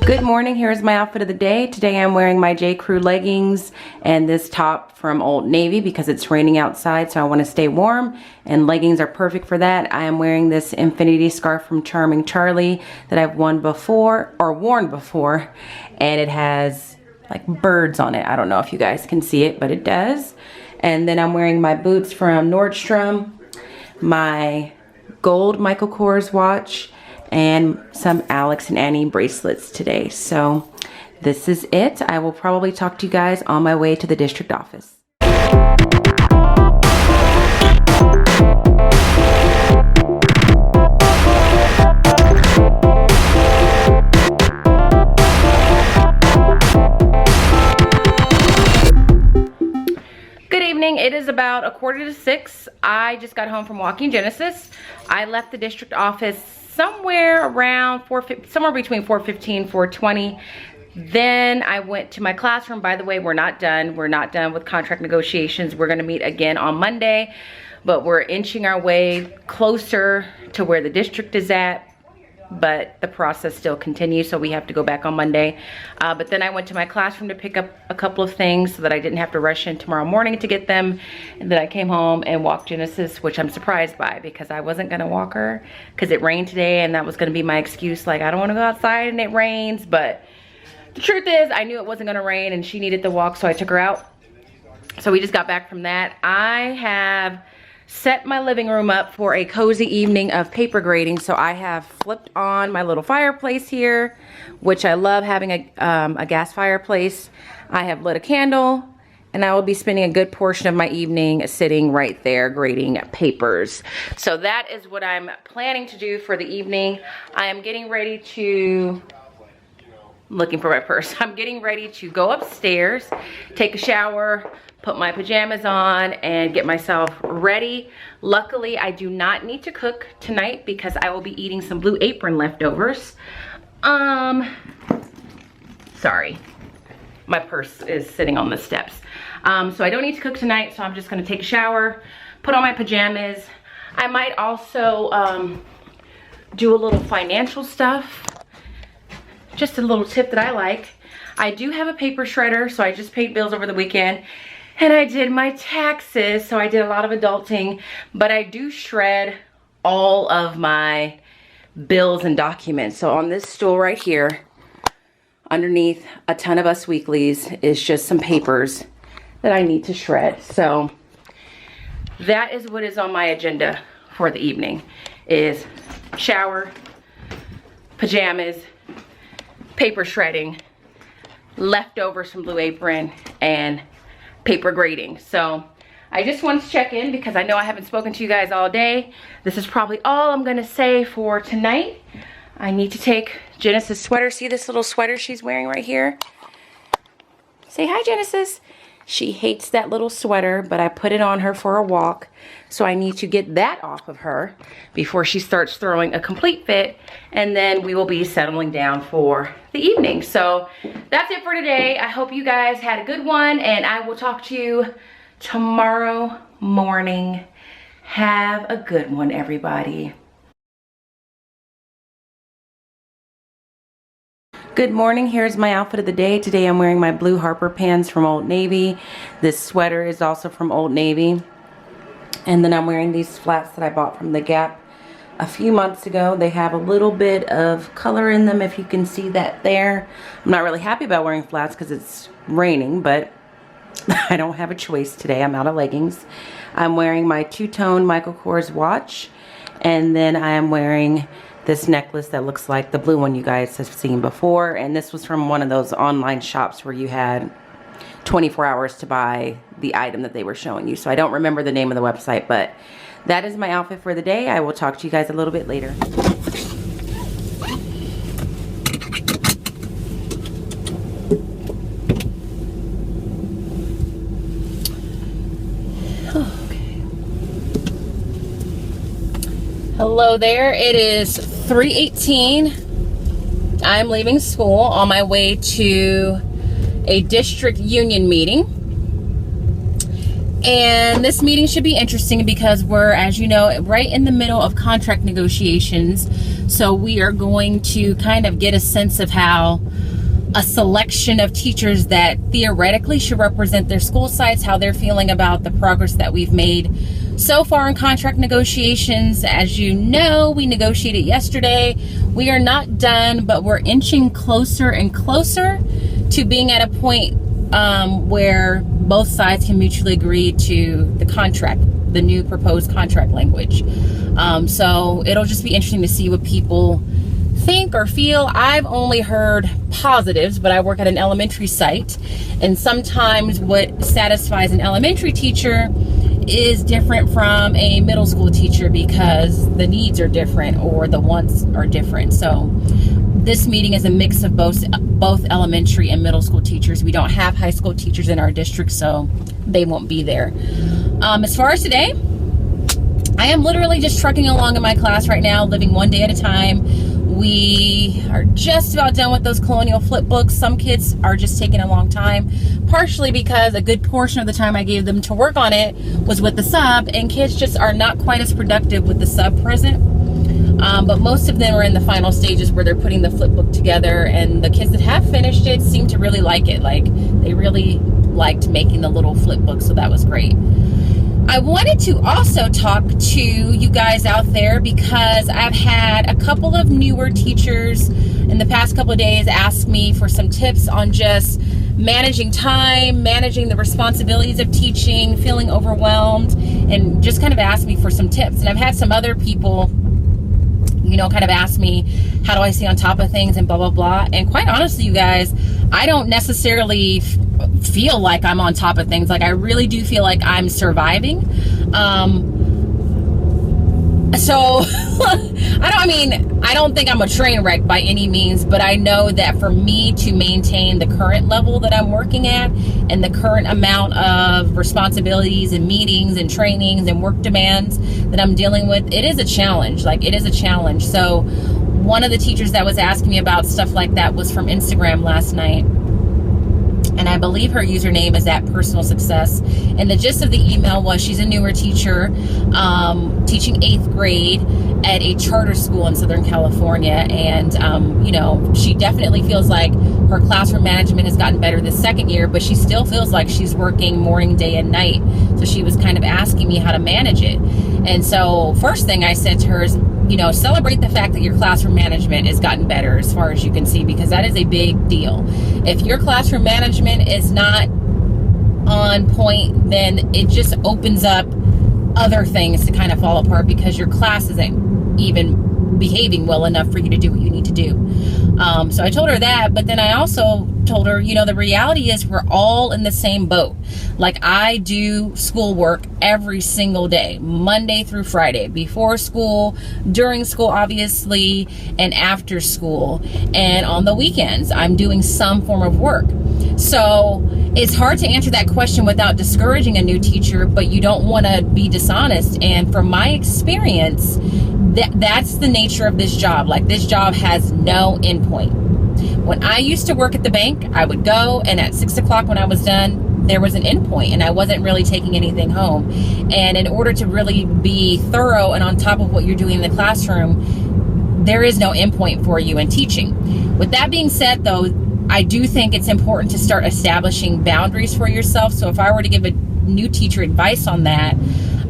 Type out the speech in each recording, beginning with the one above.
Good morning, here's my outfit of the day. Today I'm wearing my J. Crew leggings and this top from Old Navy because it's raining outside, so I want to stay warm, and leggings are perfect for that. I am wearing this infinity scarf from Charming Charlie that I've worn before, and it has like birds on it. I don't know if you guys can see it, but it does. And then I'm wearing my boots from Nordstrom, my gold Michael Kors watch, and some Alex and Annie bracelets today. So this is it. I will probably talk to you guys on my way to the district office. Good evening. It is about 5:45. I just got home from walking Genesis. I left the district office somewhere around somewhere between 4:15, 4:20. Then I went to my classroom. By the way, we're not done. We're not done with contract negotiations. We're going to meet again on Monday, but we're inching our way closer to where the district is at. But the process still continues, so we have to go back on Monday. But then I went to my classroom to pick up a couple of things so that I didn't have to rush in tomorrow morning to get them. And then I came home and walked Genesis, which I'm surprised by because I wasn't gonna walk her because it rained today, and that was gonna be my excuse. Like, I don't wanna go outside and it rains, but the truth is I knew it wasn't gonna rain and she needed to walk, so I took her out. So we just got back from that. I have set my living room up for a cozy evening of paper grading. So I have flipped on my little fireplace here, which I love having a gas fireplace. I have lit a candle, and I will be spending a good portion of my evening sitting right there grading papers. So that is what I'm planning to do for the evening. I am getting ready to, looking for my purse. I'm getting ready to go upstairs, take a shower, put my pajamas on, and get myself ready. Luckily, I do not need to cook tonight because I will be eating some Blue Apron leftovers. Sorry, my purse is sitting on the steps. So I don't need to cook tonight, so I'm just gonna take a shower, put on my pajamas. I might also do a little financial stuff. Just a little tip that I like. I do have a paper shredder, so I just paid bills over the weekend. And I did my taxes, so I did a lot of adulting, but I do shred all of my bills and documents. So on this stool right here, underneath a ton of Us Weeklies, is just some papers that I need to shred. So that is what is on my agenda for the evening, is shower, pajamas, paper shredding, leftovers from Blue Apron, and paper grading. So I just wanted to check in because I know I haven't spoken to you guys all day. This is probably all I'm gonna say for tonight. I need to take Genesis' sweater. See this little sweater she's wearing right here? Say hi, Genesis. She hates that little sweater, but I put it on her for a walk. So I need to get that off of her before she starts throwing a complete fit, and then we will be settling down for the evening. So that's it for today. I hope you guys had a good one, and I will talk to you tomorrow morning. Have a good one, everybody. Good morning, here's my outfit of the day. Today I'm wearing my blue Harper pants from Old Navy. This sweater is also from Old Navy. And then I'm wearing these flats that I bought from the Gap a few months ago. They have a little bit of color in them, if you can see that there. I'm not really happy about wearing flats because it's raining, but I don't have a choice today. I'm out of leggings. I'm wearing my two-tone Michael Kors watch, and then I am wearing this necklace that looks like the blue one you guys have seen before, and this was from one of those online shops where you had 24 hours to buy the item that they were showing you. So I don't remember the name of the website, but that is my outfit for the day. I will talk to you guys a little bit later. Hello there, it is 3:18. I'm leaving school on my way to a district union meeting. And this meeting should be interesting because we're, as you know, right in the middle of contract negotiations. So we are going to kind of get a sense of how a selection of teachers that theoretically should represent their school sites, how they're feeling about the progress that we've made so far in contract negotiations. As you know, we negotiated yesterday. We are not done, but we're inching closer and closer to being at a point where both sides can mutually agree to the contract, the new proposed contract language. So it'll just be interesting to see what people think or feel. I've only heard positives, but I work at an elementary site, and sometimes what satisfies an elementary teacher is different from a middle school teacher because the needs are different or the wants are different. So this meeting is a mix of both elementary and middle school teachers. We don't have high school teachers in our district, so they won't be there. As far as today, I am literally just trucking along in my class right now, living one day at a time. We are just about done with those Colonial Flipbooks. Some kids are just taking a long time, partially because a good portion of the time I gave them to work on it was with the sub, and kids just are not quite as productive with the sub present. But most of them are in the final stages where they're putting the flipbook together, and the kids that have finished it seem to really like it. Like, they really liked making the little flipbook, so that was great. I wanted to also talk to you guys out there because I've had a couple of newer teachers in the past couple of days ask me for some tips on just managing time, managing the responsibilities of teaching, feeling overwhelmed, and just kind of ask me for some tips. And I've had some other people, you know, kind of ask me, how do I stay on top of things and blah, blah, blah. And quite honestly, you guys, I don't necessarily feel like I'm on top of things. Like, I really do feel like I'm surviving. So I don't think I'm a train wreck by any means, but I know that for me to maintain the current level that I'm working at and the current amount of responsibilities and meetings and trainings and work demands that I'm dealing with, it is a challenge. Like, it is a challenge. So one of the teachers that was asking me about stuff like that was from Instagram last night. And I believe her username is @personal success. And the gist of the email was she's a newer teacher, teaching 8th grade at a charter school in Southern California. And, you know, she definitely feels like her classroom management has gotten better this second year, but she still feels like she's working morning, day, and night. So she was kind of asking me how to manage it. And so first thing I said to her is, you know, celebrate the fact that your classroom management has gotten better as far as you can see, because that is a big deal. If your classroom management is not on point, then it just opens up other things to kind of fall apart because your class isn't even behaving well enough for you to do what you need to do. So I told her that, but then I also told her, you know, the reality is we're all in the same boat. Like, I do schoolwork every single day, Monday through Friday, before school, during school, obviously, and after school. And on the weekends, I'm doing some form of work. So it's hard to answer that question without discouraging a new teacher, but you don't want to be dishonest. And from my experience, that's the nature of this job. Like, this job has no endpoint. When I used to work at the bank, I would go, and at 6 o'clock when I was done, there was an endpoint, and I wasn't really taking anything home. And in order to really be thorough and on top of what you're doing in the classroom, there is no endpoint for you in teaching. With that being said, though, I do think it's important to start establishing boundaries for yourself. So if I were to give a new teacher advice on that,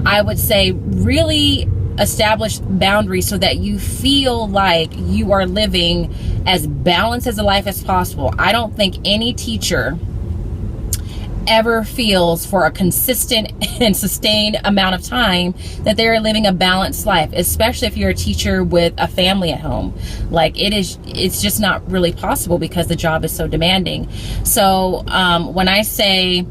I would say really establish boundaries so that you feel like you are living as balanced as a life as possible. I don't think any teacher ever feels for a consistent and sustained amount of time that they're living a balanced life, especially if you're a teacher with a family at home. Like, it's just not really possible because the job is so demanding. So when I say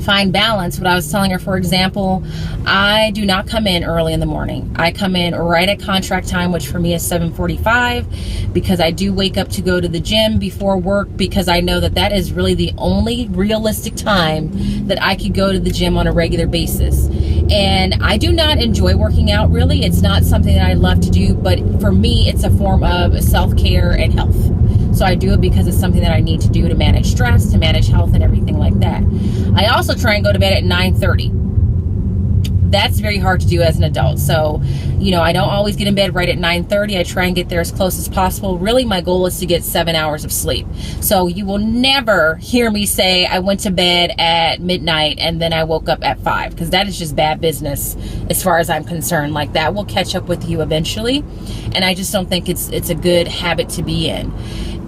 find balance, what I was telling her, for example, I do not come in early in the morning. I come in right at contract time, which for me is 7:45, because I do wake up to go to the gym before work, because I know that that is really the only realistic time that I could go to the gym on a regular basis. And I do not enjoy working out, really. It's not something that I love to do, but for me, it's a form of self-care and health. So I do it because it's something that I need to do to manage stress, to manage health and everything like that. I also try and go to bed at 9:30. That's very hard to do as an adult. So, you know, I don't always get in bed right at 9:30. I try and get there as close as possible. Really, my goal is to get 7 hours of sleep. So you will never hear me say I went to bed at midnight and then I woke up at 5, because that is just bad business as far as I'm concerned. Like, that will catch up with you eventually. And I just don't think it's a good habit to be in.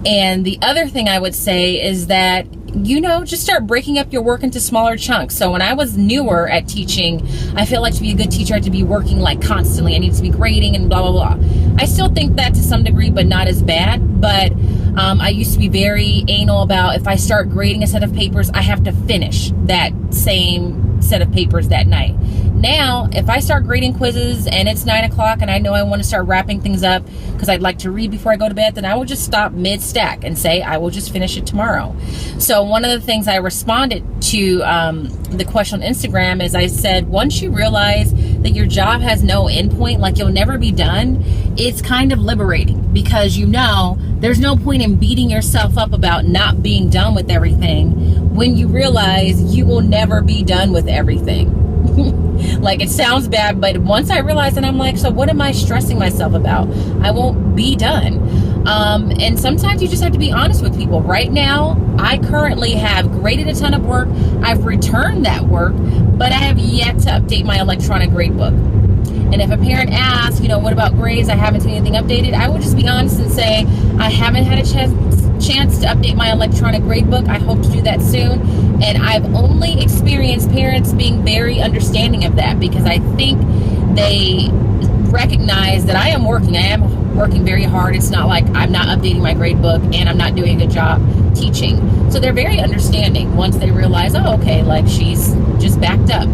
And the other thing I would say is that, you know, just start breaking up your work into smaller chunks. So when I was newer at teaching, I feel like to be a good teacher, I had to be working like constantly. I need to be grading and blah, blah, blah. I still think that to some degree, but not as bad. But I used to be very anal about, if I start grading a set of papers, I have to finish that same set of papers that night. Now, if I start grading quizzes and it's 9 o'clock and I know I want to start wrapping things up because I'd like to read before I go to bed, then I will just stop mid-stack and say I will just finish it tomorrow. So one of the things I responded to the question on Instagram is, I said, once you realize that your job has no endpoint, like you'll never be done, it's kind of liberating, because you know there's no point in beating yourself up about not being done with everything when you realize you will never be done with everything. Like, it sounds bad, but once I realized, and I'm like, so what am I stressing myself about? I won't be done. And sometimes you just have to be honest with people. Right now, I currently have graded a ton of work. I've returned that work, but I have yet to update my electronic grade book. And if a parent asks, you know, what about grades? I haven't seen anything updated. I will just be honest and say, I haven't had a chance to update my electronic grade book. I hope to do that soon. And I've only experienced parents being very understanding of that, because I think they recognize that I am working. I am working very hard. It's not like I'm not updating my grade book and I'm not doing a good job teaching. So they're very understanding once they realize, oh, okay, like she's just backed up.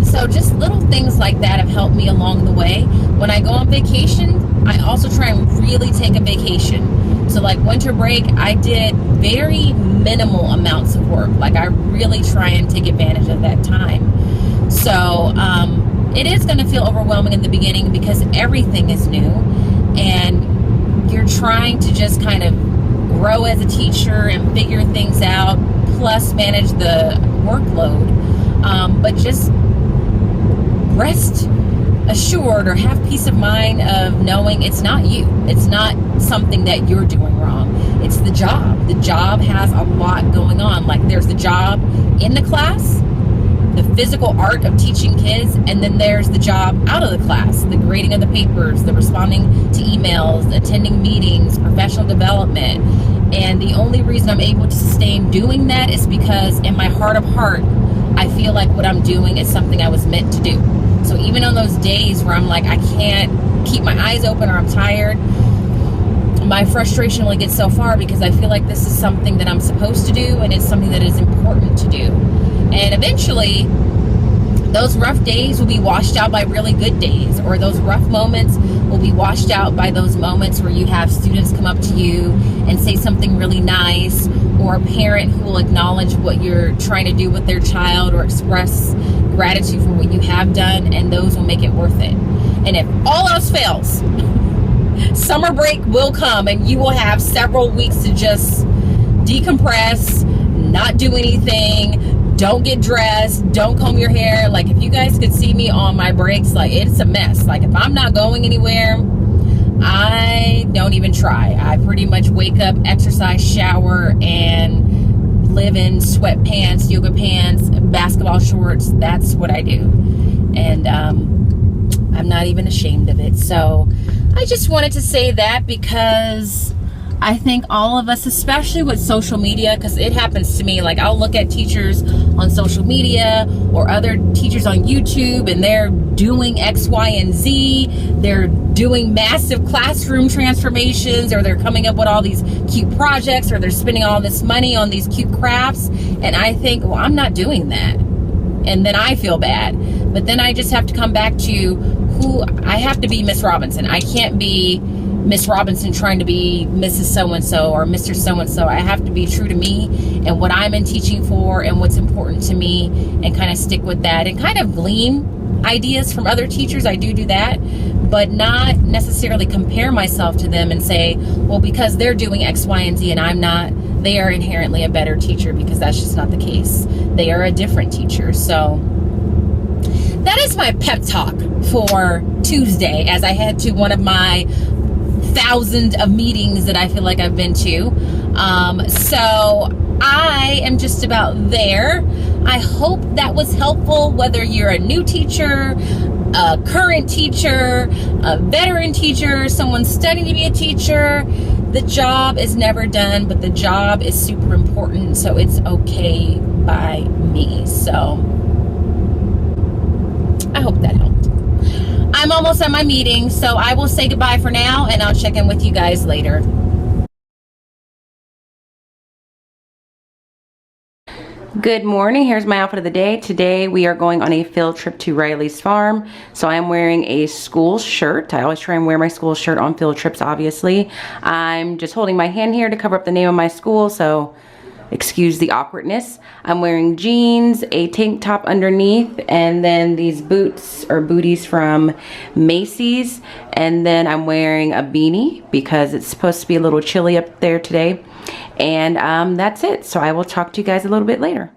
So just little things like that have helped me along the way. When I go on vacation, I also try and really take a vacation. So like winter break, I did very minimal amounts of work. Like, I really try and take advantage of that time. So it is going to feel overwhelming in the beginning because everything is new and you're trying to just kind of grow as a teacher and figure things out, plus manage the workload. But just rest assured, or have peace of mind of knowing it's not you. It's not something that you're doing wrong. It's the job. The job has a lot going on. Like, there's the job in the class, the physical art of teaching kids, and then there's the job out of the class, the grading of the papers, the responding to emails, attending meetings, professional development. And the only reason I'm able to sustain doing that is because in my heart of heart, I feel like what I'm doing is something I was meant to do. So even on those days where I'm like, I can't keep my eyes open or I'm tired, my frustration only gets so far, because I feel like this is something that I'm supposed to do and it's something that is important to do. And eventually, those rough days will be washed out by really good days, or those rough moments will be washed out by those moments where you have students come up to you and say something really nice, or a parent who will acknowledge what you're trying to do with their child or express gratitude for what you have done, and those will make it worth it. And if all else fails, summer break will come and you will have several weeks to just decompress, not do anything, don't get dressed, don't comb your hair. Like, if you guys could see me on my breaks, like, it's a mess. Like, if I'm not going anywhere, I don't even try. I pretty much wake up, exercise, shower, and live in sweatpants, yoga pants, basketball shorts. That's what I do. And I'm not even ashamed of it. So I just wanted to say that, because I think all of us, especially with social media, because it happens to me, like, I'll look at teachers on social media or other teachers on YouTube, and they're doing X, Y, and Z. They're doing massive classroom transformations, or they're coming up with all these cute projects, or they're spending all this money on these cute crafts. And I think, well, I'm not doing that. And then I feel bad. But then I just have to come back to who I have to be. Miss Robinson. I can't be Miss Robinson trying to be Mrs. So-and-so or Mr. So-and-so. I have to be true to me and what I'm in teaching for and what's important to me, and kind of stick with that and kind of glean ideas from other teachers. I do that, but not necessarily compare myself to them and say, well, because they're doing X, Y, and Z and I'm not, they are inherently a better teacher, because that's just not the case. They are a different teacher. So that is my pep talk for Tuesday, as I head to one of my thousands of meetings that I feel like I've been to. So I am just about there. I hope that was helpful, whether you're a new teacher, a current teacher, a veteran teacher, someone studying to be a teacher. The job is never done, but the job is super important, so it's okay by me. So I hope that helped. I'm almost at my meeting, so I will say goodbye for now, and I'll check in with you guys later. Good morning. Here's my outfit of the day. Today we are going on a field trip to Riley's farm. So I am wearing a school shirt. I always try and wear my school shirt on field trips, obviously. I'm just holding my hand here to cover up the name of my school, so excuse the awkwardness. I'm wearing jeans, a tank top underneath, and then these boots or booties from Macy's. And then I'm wearing a beanie because it's supposed to be a little chilly up there today. And that's it. So I will talk to you guys a little bit later.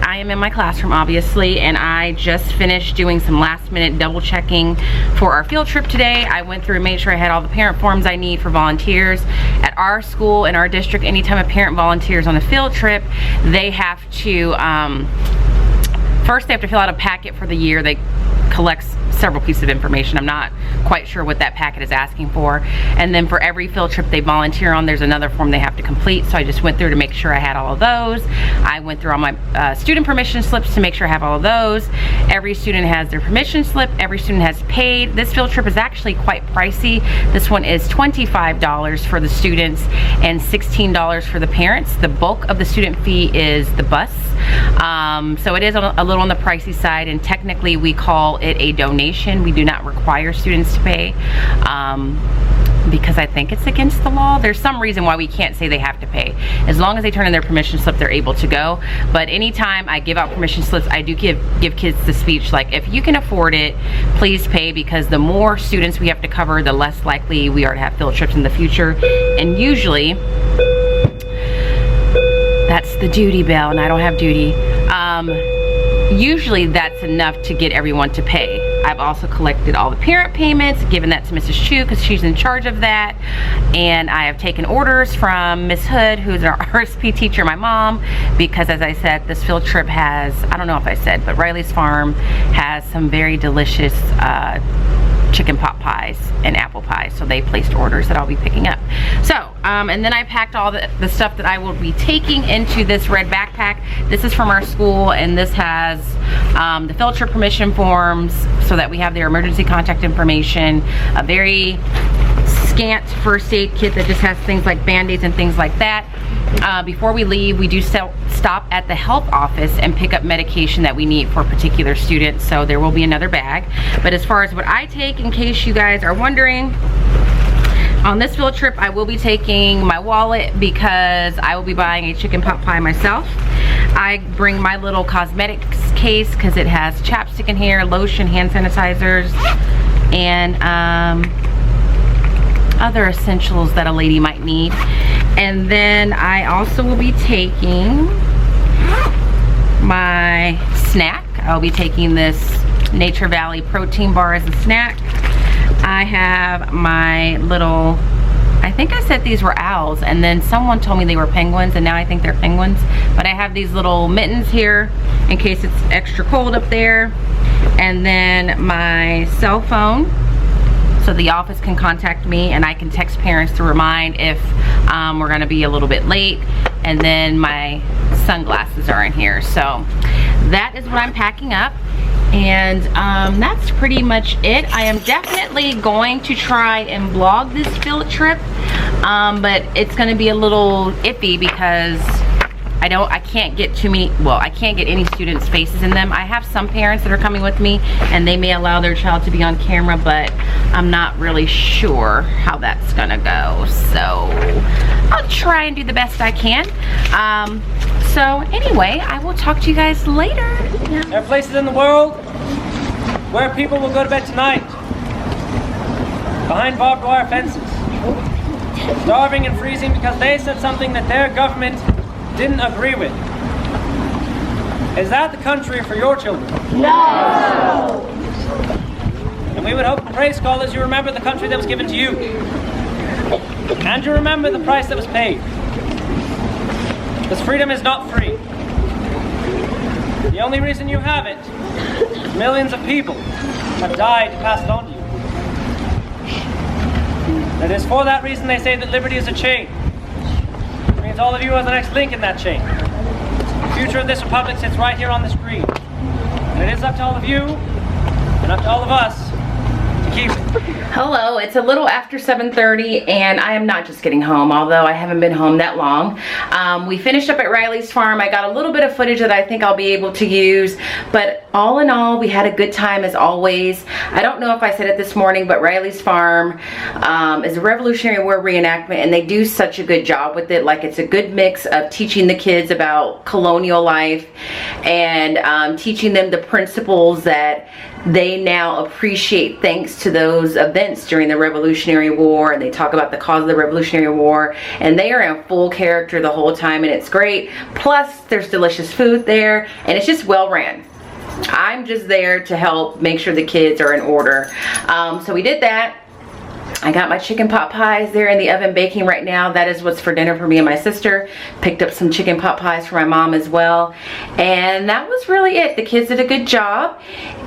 I am in my classroom, obviously, and I just finished doing some last minute double checking for our field trip today. I went through and made sure I had all the parent forms I need for volunteers. At our school, in our district, anytime a parent volunteers on a field trip, they have to, first they have to fill out a packet for the year. They collect several pieces of information. I'm not quite sure what that packet is asking for. And then for every field trip they volunteer on, there's another form they have to complete. So I just went through to make sure I had all of those. I went through all my student permission slips to make sure I have all of those. Every student has their permission slip. Every student has paid. This field trip is actually quite pricey. This one is $25 for the students and $16 for the parents. The bulk of the student fee is the bus. So it is a little on the pricey side, and technically we call it a donation. We do not require students to pay because I think it's against the law. There's some reason why we can't say they have to pay. As long as they turn in their permission slip, they're able to go. But anytime I give out permission slips, I do give kids the speech like, if you can afford it, please pay, because the more students we have to cover, the less likely we are to have field trips in the future. And usually, that's the duty bell, and I don't have duty. Usually that's enough to get everyone to pay. I've also collected all the parent payments, given that to Mrs. Chu because she's in charge of that. And I have taken orders from Miss Hood, who's our RSP teacher, my mom, because as I said, this field trip has, I don't know if I said, but Riley's farm has some very delicious chicken pot pies and apple pies, so they placed orders that I'll be picking up. So and then I packed all the stuff that I will be taking into this red backpack. This is from our school, and this has the field trip permission forms so that we have their emergency contact information, a very scant first aid kit that just has things like band-aids and things like that. Before we leave, we do stop at the health office and pick up medication that we need for particular students, so there will be another bag. But as far as what I take, in case you guys are wondering, on this field trip I will be taking my wallet because I will be buying a chicken pot pie myself. I bring my little cosmetics case because it has chapstick in here, lotion, hand sanitizers, and other essentials that a lady might need. And then I also will be taking my snack. I'll be taking this Nature Valley protein bar as a snack. I have my little, I think I said these were owls, and then someone told me they were penguins, and now I think they're penguins. But I have these little mittens here in case it's extra cold up there. And then my cell phone, so the office can contact me and I can text parents to remind if we're gonna be a little bit late. And then my sunglasses are in here. So that is what I'm packing up. And that's pretty much it. I am definitely going to try and vlog this field trip, but it's gonna be a little iffy because I can't get too many, well, I can't get any students' faces in them. I have some parents that are coming with me and they may allow their child to be on camera, but I'm not really sure how that's gonna go. So I'll try and do the best I can. So anyway, I will talk to you guys later. There are places in the world where people will go to bed tonight behind barbed wire fences, starving and freezing because they said something that their government didn't agree with. Is that the country for your children? No! And we would hope and pray, scholars, you remember the country that was given to you. And you remember the price that was paid. Because freedom is not free. The only reason you have it, millions of people have died to pass it on to you. It is for that reason they say that liberty is a chain. It means all of you are the next link in that chain. The future of this republic sits right here on the screen. And it is up to all of you, and up to all of us, to keep it. Hello, it's a little after 7:30 and I am not just getting home, although I haven't been home that long. We finished up at Riley's farm. I got a little bit of footage that I think I'll be able to use, but all in all, we had a good time as always. I don't know if I said it this morning, but Riley's farm is a Revolutionary War reenactment and they do such a good job with it. Like, it's a good mix of teaching the kids about colonial life and teaching them the principles that they now appreciate thanks to those events during the Revolutionary War, and they talk about the cause of the Revolutionary War, and they are in full character the whole time, and it's great. Plus there's delicious food there and it's just well ran. I'm just there to help make sure the kids are in order. So we did that. I got my chicken pot pies there in the oven baking right now. That is what's for dinner for me and my sister. Picked up some chicken pot pies for my mom as well. And that was really it. The kids did a good job.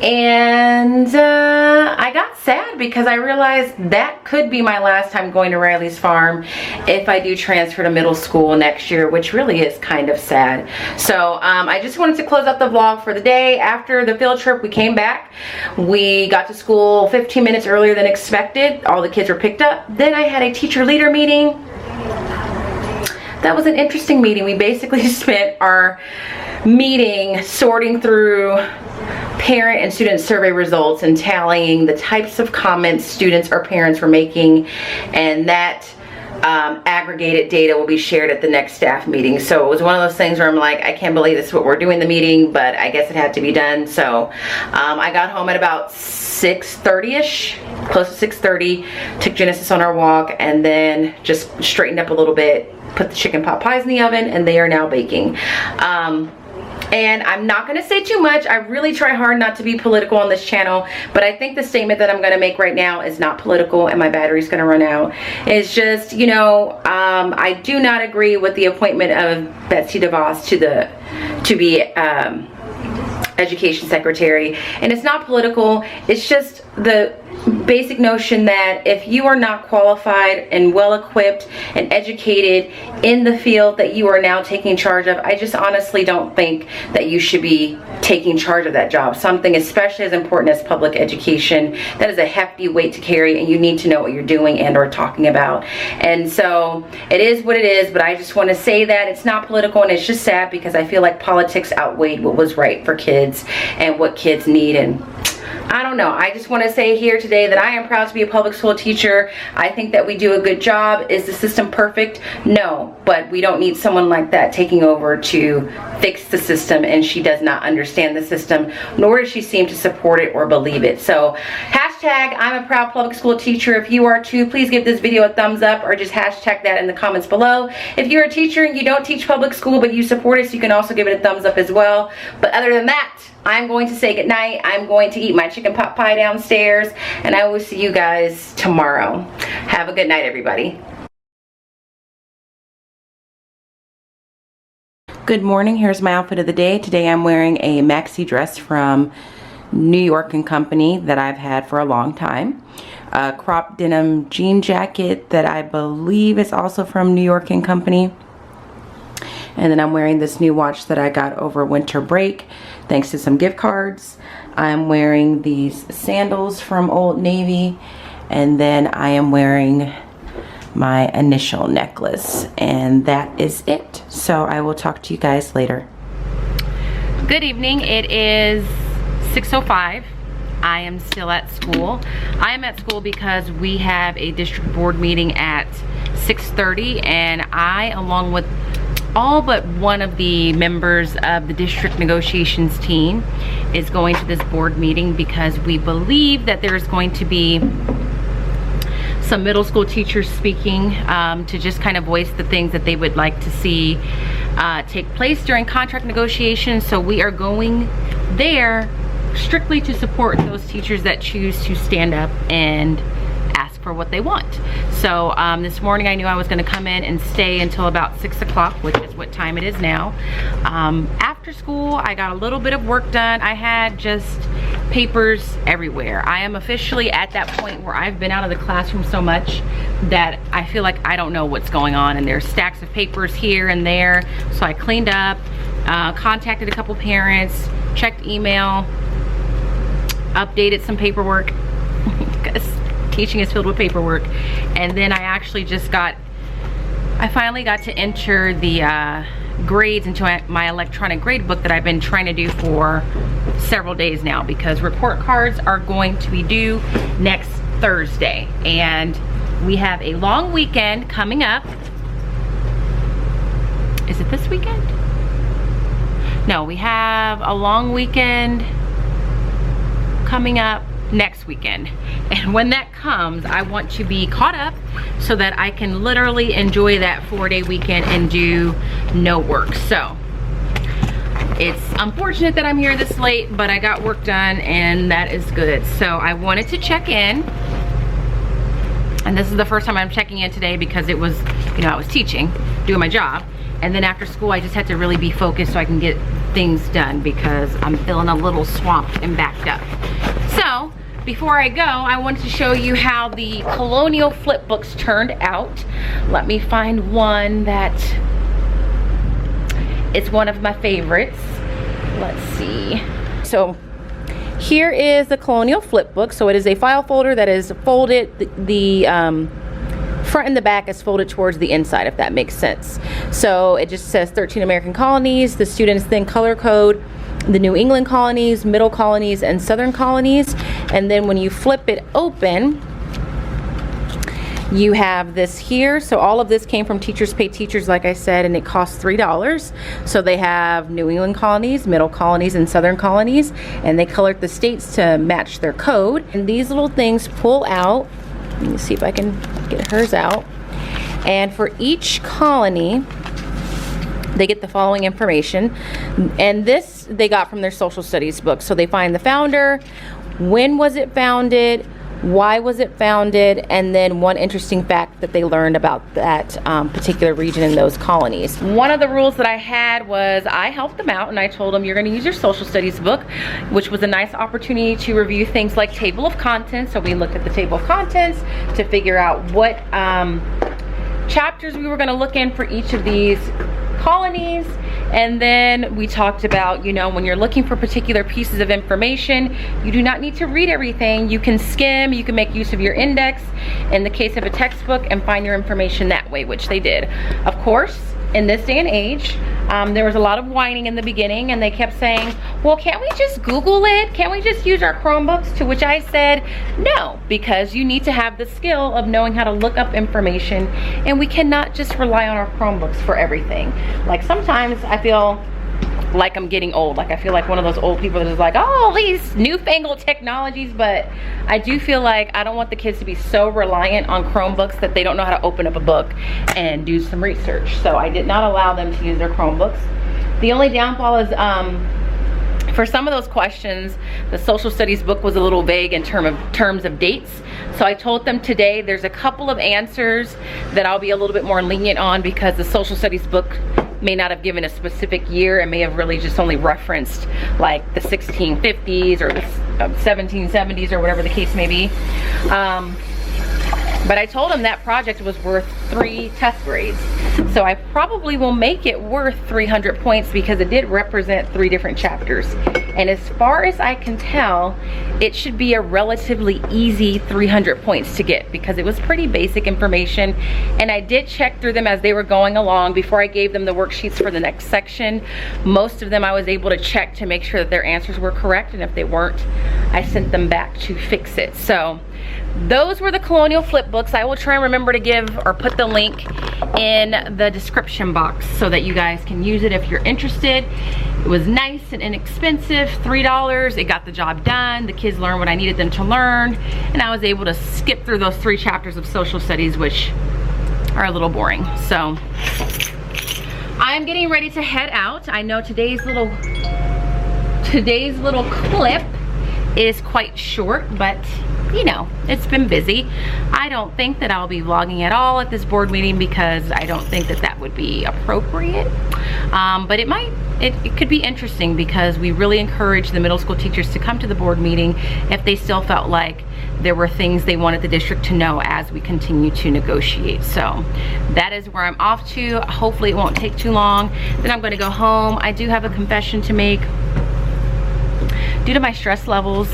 And I got sad because I realized that could be my last time going to Riley's farm if I do transfer to middle school next year, which really is kind of sad. So I just wanted to close out the vlog for the day. After the field trip, we came back. We got to school 15 minutes earlier than expected. All the kids were picked up. Then I had a teacher leader meeting. That was an interesting meeting. We basically spent our meeting sorting through parent and student survey results and tallying the types of comments students or parents were making, and that aggregated data will be shared at the next staff meeting. So it was one of those things where I'm like, I can't believe this is what we're doing in the meeting, but I guess it had to be done. So I got home at about 6:30ish, close to 6:30, took Genesis on our walk, and then just straightened up a little bit, put the chicken pot pies in the oven, and they are now baking. And I'm not going to say too much. I really try hard not to be political on this channel, but I think the statement that I'm going to make right now is not political, and my battery's going to run out. It's just, you know, I do not agree with the appointment of Betsy DeVos to be education secretary, and it's not political. It's just the basic notion that if you are not qualified and well equipped and educated in the field that you are now taking charge of, I just honestly don't think that you should be taking charge of that job. Something especially as important as public education, that is a hefty weight to carry, and you need to know what you're doing and or talking about. And so it is what it is, but I just want to say that it's not political, and it's just sad because I feel like politics outweighed what was right for kids and what kids need. And I don't know. I just want to say here today that I am proud to be a public school teacher. I think that we do a good job. Is the system perfect? No, but we don't need someone like that taking over to fix the system, and she does not understand the system, nor does she seem to support it or believe it. So hashtag I'm a proud public school teacher. If you are too, please give this video a thumbs up or just hashtag that in the comments below. If you're a teacher and you don't teach public school but you support us, you can also give it a thumbs up as well. But other than that, I'm going to say goodnight. I'm going to eat my chicken pot pie downstairs, and I will see you guys tomorrow. Have a good night, everybody. Good morning. Here's my outfit of the day. Today I'm wearing a maxi dress from New York & Company that I've had for a long time. A crop denim jean jacket that I believe is also from New York & Company. And then I'm wearing this new watch that I got over winter break thanks to some gift cards. I'm wearing these sandals from Old Navy, and then I am wearing my initial necklace, and that is it. So I will talk to you guys later. Good evening. It is 6:05. I am still at school. I am at school because we have a district board meeting at 6:30, and I, along with all but one of the members of the district negotiations team, is going to this board meeting because we believe that there's going to be some middle school teachers speaking to just kind of voice the things that they would like to see take place during contract negotiations. So we are going there strictly to support those teachers that choose to stand up and ask for what they want. So this morning I knew I was going to come in and stay until about 6 o'clock, which is what time it is now. After school I got a little bit of work done. I had just papers everywhere. I am officially at that point where I've been out of the classroom so much that I feel like I don't know what's going on, and there's stacks of papers here and there. So I cleaned up, contacted a couple parents, checked email, updated some paperwork because teaching is filled with paperwork. And then I actually I finally got to enter the grades into my electronic grade book that I've been trying to do for several days now, because report cards are going to be due next Thursday, and we have a long weekend coming up. Is it this weekend? No, we have a long weekend coming up next weekend, and when that comes I want to be caught up so that I can literally enjoy that 4-day weekend and do no work. So it's unfortunate that I'm here this late, but I got work done and that is good. So I wanted to check in, and this is the first time I'm checking in today because it was, you know, I was teaching, doing my job, and then after school I just had to really be focused so I can get things done because I'm feeling a little swamped and backed up. So before I go, I wanted to show you how the Colonial Flipbooks turned out. Let me find one that is one of my favorites. Let's see. So here is the Colonial Flipbook. So it is a file folder that is folded. The front and the back is folded towards the inside, if that makes sense. So it just says 13 American colonies. The students then color code the New England colonies, middle colonies, and southern colonies. And then when you flip it open, you have this here. So all of this came from Teachers Pay Teachers, like I said, and it costs $3. So they have New England colonies, middle colonies, and southern colonies, and they colored the states to match their code. And these little things pull out. Let me see if I can get hers out. And for each colony, they get the following information, and this they got from their social studies book. So they find the founder, when was it founded, why was it founded, and then one interesting fact that they learned about that particular region in those colonies. One of the rules that I had was I helped them out and I told them you're going to use your social studies book, which was a nice opportunity to review things like table of contents. So we looked at the table of contents to figure out what chapters we were going to look in for each of these colonies. And then we talked about, you know, when you're looking for particular pieces of information, you do not need to read everything. You can skim, you can make use of your index in the case of a textbook and find your information that way, which they did. Of course, in this day and age, There was a lot of whining in the beginning, and they kept saying, well, can't we just Google it? Can't we just use our Chromebooks? To which I said, no, because you need to have the skill of knowing how to look up information, and we cannot just rely on our Chromebooks for everything. Like, sometimes I feel like I'm getting old. Like, I feel like one of those old people that is like, oh, these newfangled technologies. But I do feel like I don't want the kids to be so reliant on Chromebooks that they don't know how to open up a book and do some research. So I did not allow them to use their Chromebooks. The only downfall is for some of those questions, the social studies book was a little vague in terms of dates. So I told them today there's a couple of answers that I'll be a little bit more lenient on, because the social studies book may not have given a specific year and may have really just only referenced like the 1650s or the 1770s or whatever the case may be. But I told them that project was worth 3 test grades. So I probably will make it worth 300 points because it did represent 3 different chapters. And as far as I can tell, it should be a relatively easy 300 points to get because it was pretty basic information. And I did check through them as they were going along before I gave them the worksheets for the next section. Most of them I was able to check to make sure that their answers were correct. And if they weren't, I sent them back to fix it. So those were the Colonial Flipbooks. I will try and remember to give or put the link in the description box so that you guys can use it if you're interested. It was nice and inexpensive, $3. It got the job done. The kids learned what I needed them to learn, and I was able to skip through those 3 chapters of social studies, which are a little boring. So I'm getting ready to head out. I know today's little clip is quite short, but you know, it's been busy. I don't think that I'll be vlogging at all at this board meeting because I don't think that that would be appropriate. But it could be interesting because we really encourage the middle school teachers to come to the board meeting if they still felt like there were things they wanted the district to know as we continue to negotiate. So that is where I'm off to. Hopefully it won't take too long. Then I'm gonna go home. I do have a confession to make. Due to my stress levels,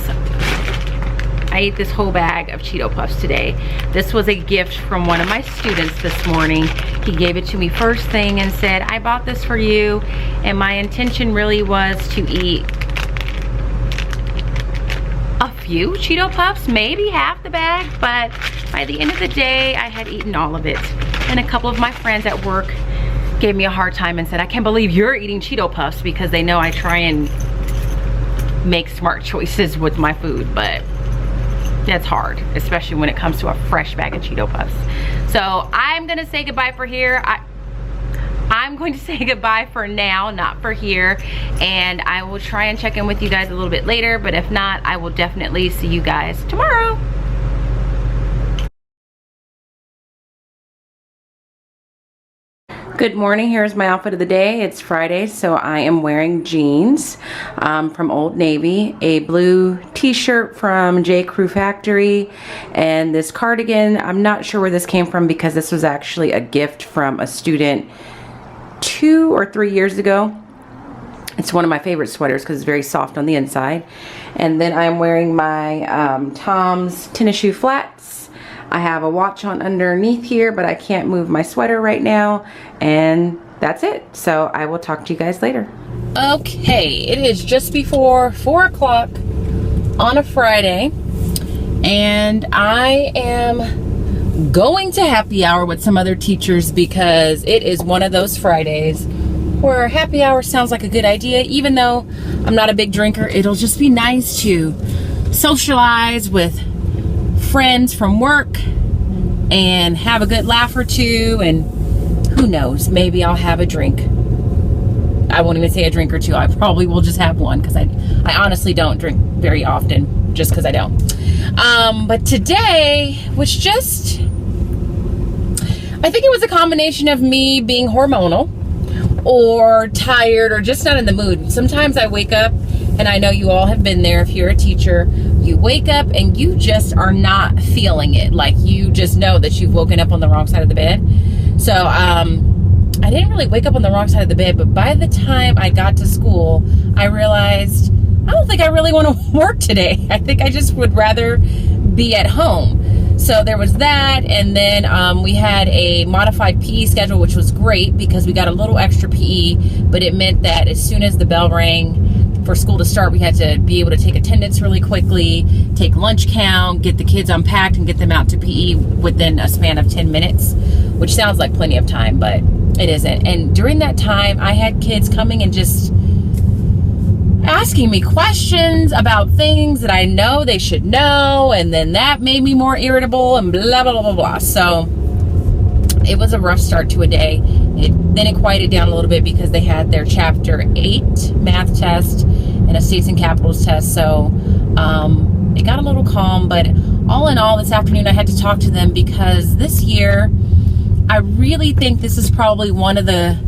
I ate this whole bag of Cheeto Puffs today. This was a gift from one of my students this morning. He gave it to me first thing and said, I bought this for you. And my intention really was to eat a few Cheeto Puffs, maybe half the bag, but by the end of the day, I had eaten all of it. And a couple of my friends at work gave me a hard time and said, I can't believe you're eating Cheeto Puffs, because they know I try and make smart choices with my food, but that's hard, especially when it comes to a fresh bag of Cheeto Puffs. So I'm gonna say goodbye for here. I'm going to say goodbye for now, not for here, and I will try and check in with you guys a little bit later, but if not, I will definitely see you guys tomorrow. Good morning. Here's my outfit of the day. It's Friday, so I am wearing jeans from Old Navy, a blue t-shirt from J. Crew Factory, and this cardigan. I'm not sure where this came from because this was actually a gift from a student 2 or 3 years ago. It's one of my favorite sweaters because it's very soft on the inside. And then I'm wearing my Tom's tennis shoe flats. I have a watch on underneath here, but I can't move my sweater right now. And that's it. So I will talk to you guys later. Okay, it is just before 4 o'clock on a Friday. And I am going to happy hour with some other teachers because it is one of those Fridays where happy hour sounds like a good idea. Even though I'm not a big drinker, it'll just be nice to socialize with friends from work and have a good laugh or two, and who knows, maybe I'll have a drink. I won't even say a drink or two. I probably will just have one because I honestly don't drink very often just because I don't. But today was just, I think it was a combination of me being hormonal or tired or just not in the mood. Sometimes I wake up, and I know you all have been there if you're a teacher. You wake up and you just are not feeling it. Like you just know that you've woken up on the wrong side of the bed. So I didn't really wake up on the wrong side of the bed, but by the time I got to school, I realized I don't think I really want to work today. I think I just would rather be at home. So there was that, and then we had a modified PE schedule, which was great because we got a little extra PE, but it meant that as soon as the bell rang for school to start, we had to be able to take attendance really quickly, take lunch count, get the kids unpacked, and get them out to PE within a span of 10 minutes, which sounds like plenty of time, but it isn't. And during that time, I had kids coming and just asking me questions about things that I know they should know, and then that made me more irritable and blah, blah, blah, blah, blah. So it was a rough start to a day. Then it quieted down a little bit because they had their chapter 8 math test and a states and capitals test. So it got a little calm, but all in all, this afternoon I had to talk to them because this year I really think this is probably one of the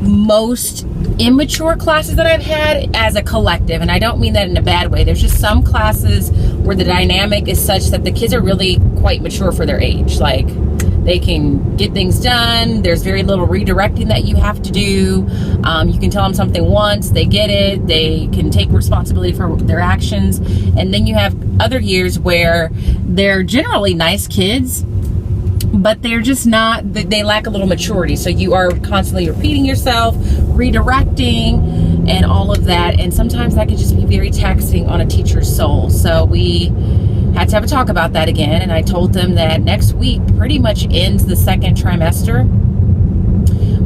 most immature classes that I've had as a collective, and I don't mean that in a bad way. There's just some classes where the dynamic is such that the kids are really quite mature for their age. Like, they can get things done. There's very little redirecting that you have to do. You can tell them something once, they get it, they can take responsibility for their actions. And then you have other years where they're generally nice kids, but they're just not, they lack a little maturity. So you are constantly repeating yourself, redirecting, and all of that. And sometimes that can just be very taxing on a teacher's soul. So we had to have a talk about that again. And I told them that next week pretty much ends the second trimester,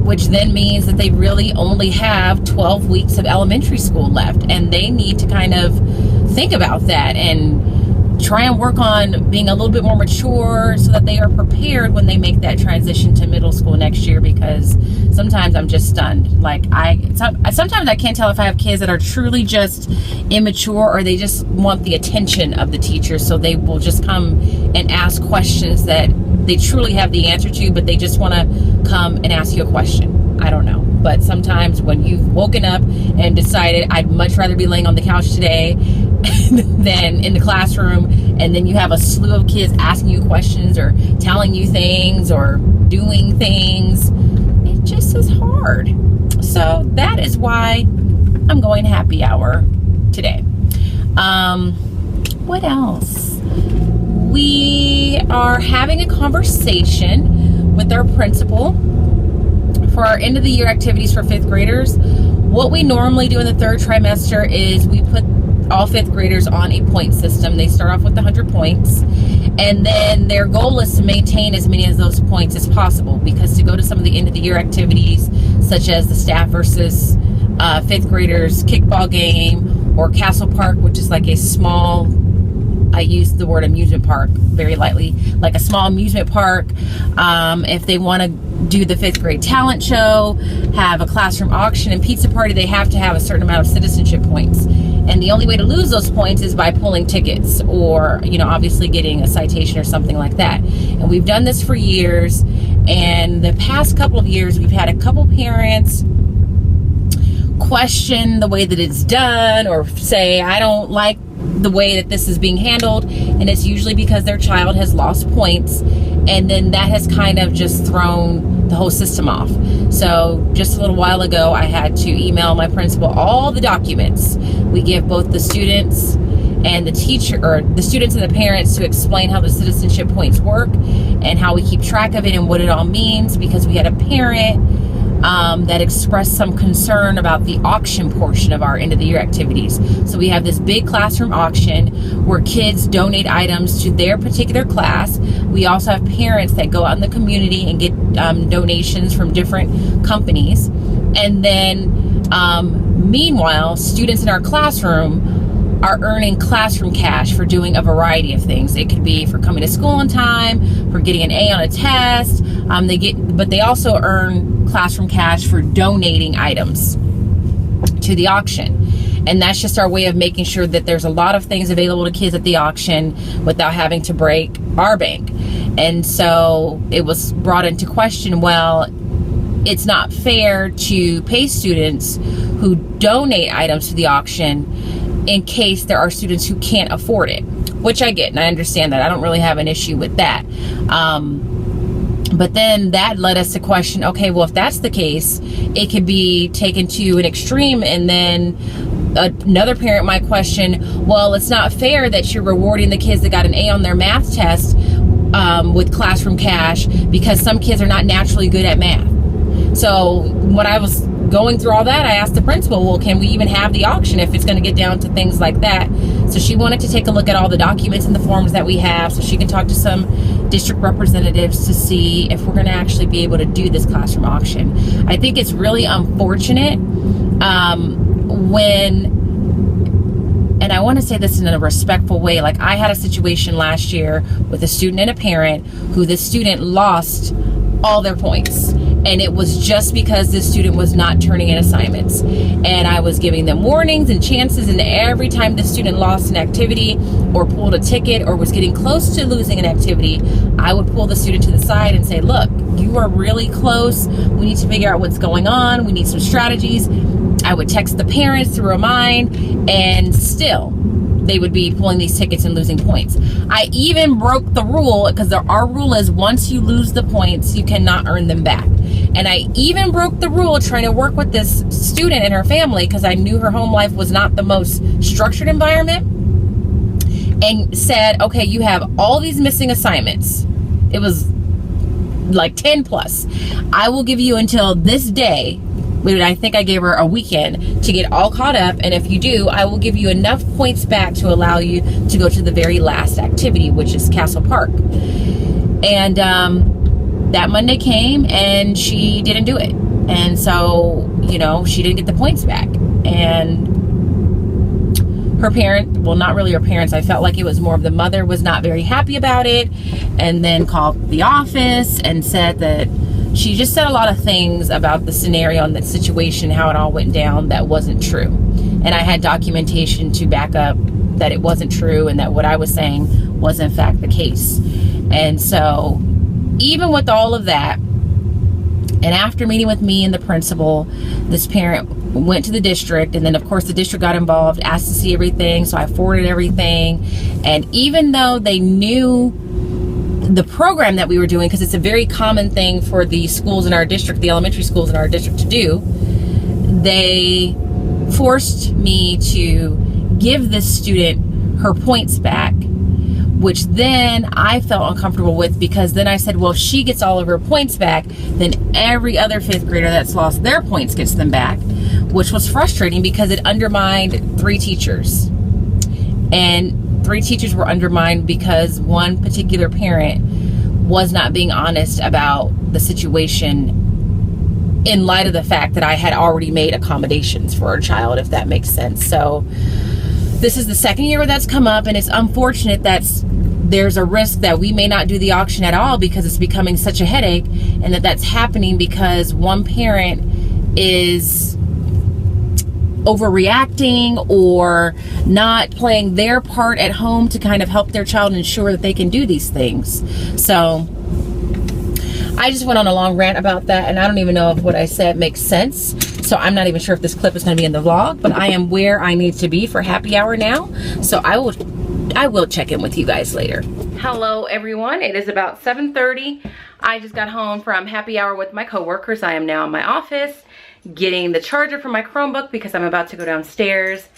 which then means that they really only have 12 weeks of elementary school left. And they need to kind of think about that and try and work on being a little bit more mature so that they are prepared when they make that transition to middle school next year, because sometimes I'm just stunned. Like, sometimes I can't tell if I have kids that are truly just immature or they just want the attention of the teacher, so they will just come and ask questions that they truly have the answer to, but they just want to come and ask you a question. I don't know. But sometimes when you've woken up and decided I'd much rather be laying on the couch today than in the classroom, and then you have a slew of kids asking you questions or telling you things or doing things, it just is hard. So that is why I'm going happy hour today. What else? We are having a conversation with our principal for our end of the year activities for 5th graders. What we normally do in the 3rd trimester is we put all 5th graders on a point system. They start off with 100 points, and then their goal is to maintain as many of those points as possible, because to go to some of the end of the year activities such as the staff versus 5th graders kickball game, or Castle Park, which is like a small, I use the word amusement park very lightly, like a small amusement park. If they want to do the 5th grade talent show, have a classroom auction and pizza party, they have to have a certain amount of citizenship points. And the only way to lose those points is by pulling tickets, or, you know, obviously getting a citation or something like that. And we've done this for years. And the past couple of years, we've had a couple parents question the way that it's done, or say, I don't like the way that this is being handled. And it's usually because their child has lost points, and then that has kind of just thrown the whole system off. So just a little while ago, I had to email my principal all the documents. We give both the students and the teacher, or the students and the parents, to explain how the citizenship points work and how we keep track of it and what it all means, because we had a parent that expressed some concern about the auction portion of our end of the year activities. So we have this big classroom auction where kids donate items to their particular class. We also have parents that go out in the community and get donations from different companies. And then meanwhile, students in our classroom are earning classroom cash for doing a variety of things. It could be for coming to school on time, for getting an A on a test. But they also earn classroom cash for donating items to the auction. And that's just our way of making sure that there's a lot of things available to kids at the auction without having to break our bank. And so it was brought into question, well, it's not fair to pay students who donate items to the auction in case there are students who can't afford it, which I get and I understand that. I don't really have an issue with that. But then that led us to question, okay, well, if that's the case, it could be taken to an extreme, and then another parent might question, well, it's not fair that you're rewarding the kids that got an A on their math test with Classroom Cash because some kids are not naturally good at math. So when I was going through all that, I asked the principal, well, can we even have the auction if it's going to get down to things like that? So she wanted to take a look at all the documents and the forms that we have so she can talk to some district representatives to see if we're going to actually be able to do this classroom auction. I think it's really unfortunate and I want to say this in a respectful way, like I had a situation last year with a student and a parent who the student lost all their points. And it was just because this student was not turning in assignments. And I was giving them warnings and chances, and every time the student lost an activity or pulled a ticket or was getting close to losing an activity, I would pull the student to the side and say, look, you are really close. We need to figure out what's going on. We need some strategies. I would text the parents through a mine, and still they would be pulling these tickets and losing points. I even broke the rule because our rule is once you lose the points, you cannot earn them back. And I even broke the rule trying to work with this student and her family because I knew her home life was not the most structured environment, and said, okay, you have all these missing assignments. It was like 10 plus. I will give you until this day. I think I gave her a weekend to get all caught up, and if you do, I will give you enough points back to allow you to go to the very last activity, which is Castle Park. And that Monday came and she didn't do it, and so, you know, she didn't get the points back. And her parent, well, not really her parents, I felt like it was more of the mother was not very happy about it, and then called the office and said that she just said a lot of things about the scenario and the situation, how it all went down, that wasn't true. And I had documentation to back up that it wasn't true and that what I was saying was in fact the case. And so even with all of that, and after meeting with me and the principal, this parent went to the district, and then of course the district got involved, asked to see everything, so I forwarded everything. And even though they knew the program that we were doing, because it's a very common thing for the schools in our district, the elementary schools in our district, to do, they forced me to give this student her points back, which then I felt uncomfortable with, because then I said, well, if she gets all of her points back, then every other fifth grader that's lost their points gets them back, which was frustrating because it undermined 3 teachers. And 3 teachers were undermined because one particular parent was not being honest about the situation in light of the fact that I had already made accommodations for a child, if that makes sense. So this is the second year where that's come up, and it's unfortunate that there's a risk that we may not do the auction at all because it's becoming such a headache, and that's happening because one parent is overreacting or not playing their part at home to kind of help their child ensure that they can do these things. So I just went on a long rant about that, and I don't even know if what I said makes sense. So I'm not even sure if this clip is going to be in the vlog, but I am where I need to be for happy hour now. So I will check in with you guys later. Hello everyone, it is about 7:30. I just got home from happy hour with my coworkers. I am now in my office getting the charger for my Chromebook because I'm about to go downstairs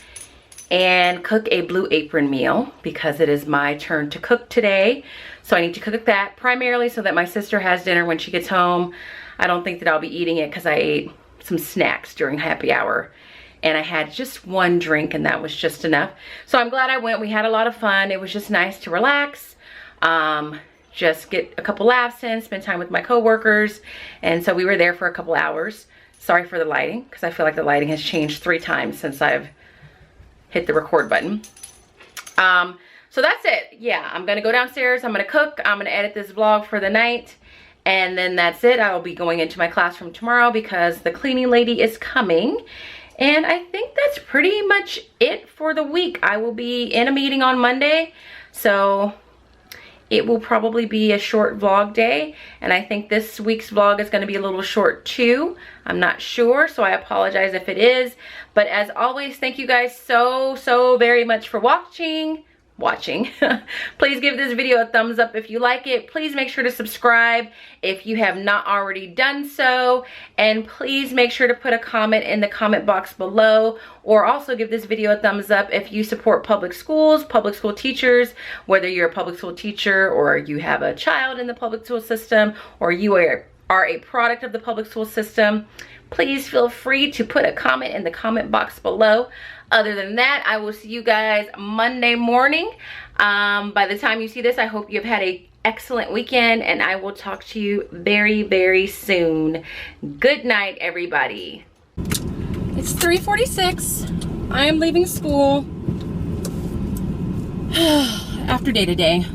and cook a Blue Apron meal because it is my turn to cook today. So I need to cook that primarily so that my sister has dinner when she gets home. I don't think that I'll be eating it because I ate some snacks during happy hour and I had just one drink and that was just enough. So I'm glad I went. We had a lot of fun. It was just nice to relax, just get a couple laughs in, spend time with my coworkers. And so we were there for a couple hours. Sorry for the lighting, because I feel like the lighting has changed 3 times since I've hit the record button. So that's it. Yeah, I'm gonna go downstairs, I'm gonna cook, I'm gonna edit this vlog for the night, and then that's it. I will be going into my classroom tomorrow because the cleaning lady is coming. And I think that's pretty much it for the week. I will be in a meeting on Monday, so it will probably be a short vlog day, and I think this week's vlog is going to be a little short too. I'm not sure, so I apologize if it is. But as always, thank you guys so very much for watching. watching. Please give this video a thumbs up if you like it. Please make sure to subscribe if you have not already done so. And please make sure to put a comment in the comment box below, or also give this video a thumbs up if you support public schools, public school teachers, whether you're a public school teacher or you have a child in the public school system, or you are a product of the public school system. Please feel free to put a comment in the comment box below. Other than that, I will see you guys Monday morning. By the time you see this, I hope you've had an excellent weekend, and I will talk to you very, very soon. Good night, everybody. It's 3:46. I am leaving school after day today.